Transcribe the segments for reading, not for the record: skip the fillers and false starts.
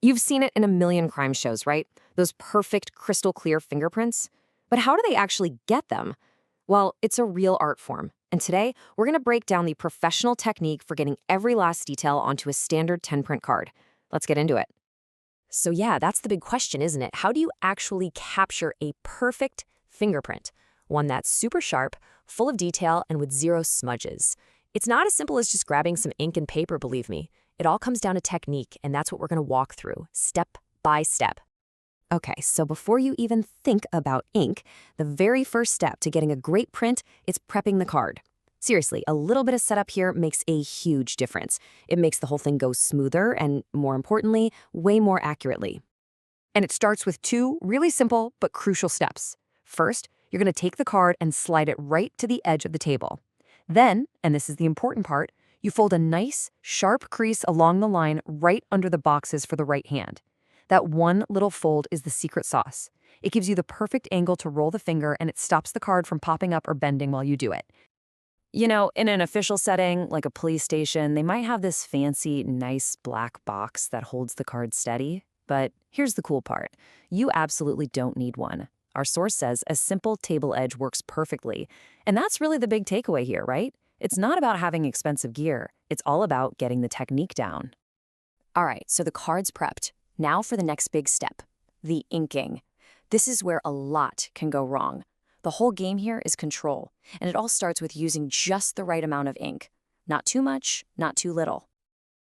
You've seen it in a million crime shows, right? Those perfect, crystal clear fingerprints. But how do they actually get them? Well, it's a real art form. And today, we're going to break down the professional technique for getting every last detail onto a standard 10-print card. Let's get into it. So yeah, that's the big question, isn't it? How do you actually capture a perfect fingerprint? One that's super sharp, full of detail, and with zero smudges. It's not as simple as just grabbing some ink and paper, believe me. It all comes down to technique, and that's what we're going to walk through, step by step. Okay, so before you even think about ink, the very first step to getting a great print is prepping the card. Seriously, a little bit of setup here makes a huge difference. It makes the whole thing go smoother and, more importantly, way more accurately. And it starts with two really simple but crucial steps. First, you're going to take the card and slide it right to the edge of the table. Then, and this is the important part, you fold a nice, sharp crease along the line right under the boxes for the right hand. That one little fold is the secret sauce. It gives you the perfect angle to roll the finger, and it stops the card from popping up or bending while you do it. You know, in an official setting, like a police station, they might have this fancy, nice black box that holds the card steady. But here's the cool part. You absolutely don't need one. Our source says a simple table edge works perfectly. And that's really the big takeaway here, right? It's not about having expensive gear. It's all about getting the technique down. All right, so the card's prepped. Now for the next big step, the inking. This is where a lot can go wrong. The whole game here is control, and it all starts with using just the right amount of ink. Not too much, not too little.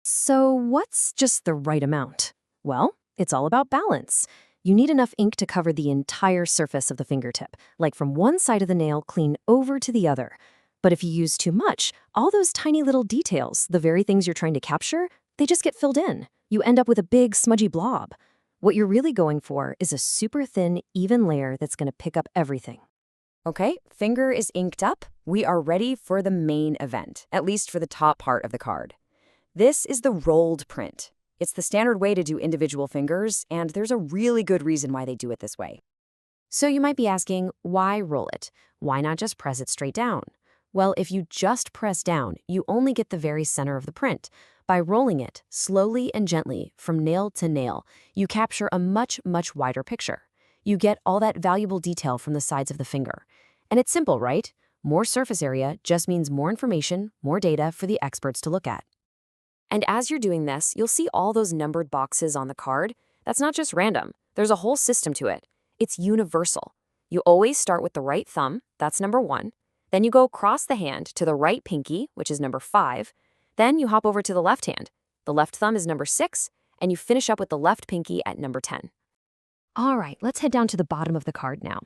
So what's just the right amount? Well, it's all about balance. You need enough ink to cover the entire surface of the fingertip, like from one side of the nail clean over to the other. But if you use too much, all those tiny little details, the very things you're trying to capture, they just get filled in. You end up with a big, smudgy blob. What you're really going for is a super thin, even layer that's going to pick up everything. Okay, finger is inked up. We are ready for the main event, at least for the top part of the card. This is the rolled print. It's the standard way to do individual fingers, and there's a really good reason why they do it this way. So you might be asking, why roll it? Why not just press it straight down? Well, if you just press down, you only get the very center of the print. By rolling it slowly and gently from nail to nail, you capture a much, much wider picture. You get all that valuable detail from the sides of the finger. And it's simple, right? More surface area just means more information, more data for the experts to look at. And as you're doing this, you'll see all those numbered boxes on the card. That's not just random. There's a whole system to it. It's universal. You always start with the right thumb, that's number 1. Then you go across the hand to the right pinky, which is number 5. Then you hop over to the left hand. The left thumb is number 6, and you finish up with the left pinky at number 10. All right, let's head down to the bottom of the card now.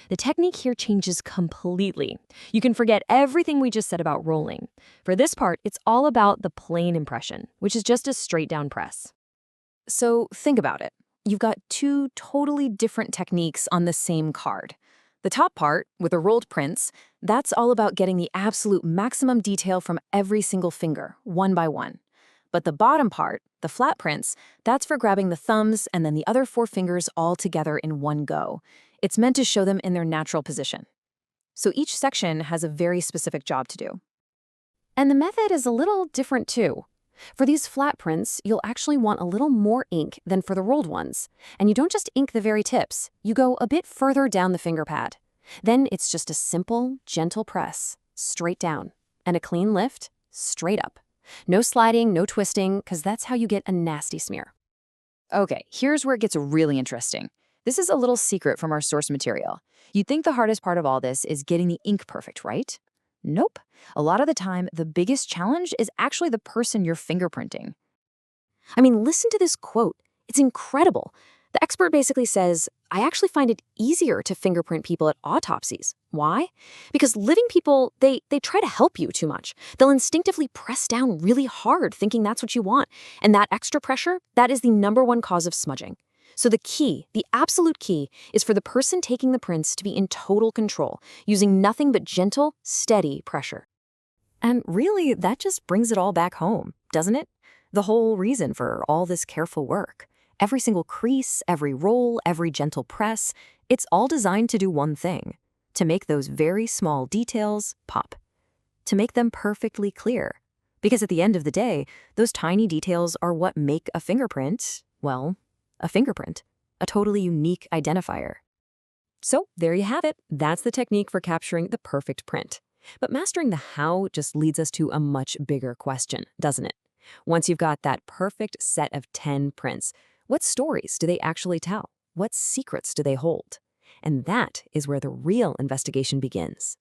The technique here changes completely. You can forget everything we just said about rolling. For this part, it's all about the plain impression, which is just a straight down press. So think about it. You've got two totally different techniques on the same card. The top part, with the rolled prints, that's all about getting the absolute maximum detail from every single finger, one by one. But the bottom part, the flat prints, that's for grabbing the thumbs and then the other 4 fingers all together in one go. It's meant to show them in their natural position. So each section has a very specific job to do. And the method is a little different too. For these flat prints, you'll actually want a little more ink than for the rolled ones. And you don't just ink the very tips, you go a bit further down the finger pad. Then it's just a simple, gentle press, straight down, and a clean lift, straight up. No sliding, no twisting, because that's how you get a nasty smear. Okay, here's where it gets really interesting. This is a little secret from our source material. You'd think the hardest part of all this is getting the ink perfect, right? Nope. A lot of the time, the biggest challenge is actually the person you're fingerprinting. I mean, listen to this quote. It's incredible. The expert basically says, I actually find it easier to fingerprint people at autopsies. Why? Because living people, they try to help you too much. They'll instinctively press down really hard, thinking that's what you want. And that extra pressure, that is the #1 cause of smudging. So the key, the absolute key, is for the person taking the prints to be in total control, using nothing but gentle, steady pressure. And really, that just brings it all back home, doesn't it? The whole reason for all this careful work. Every single crease, every roll, every gentle press, it's all designed to do one thing, to make those very small details pop, to make them perfectly clear. Because at the end of the day, those tiny details are what make a fingerprint, well, a fingerprint, a totally unique identifier. So there you have it. That's the technique for capturing the perfect print. But mastering the how just leads us to a much bigger question, doesn't it? Once you've got that perfect set of 10 prints, what stories do they actually tell? What secrets do they hold? And that is where the real investigation begins.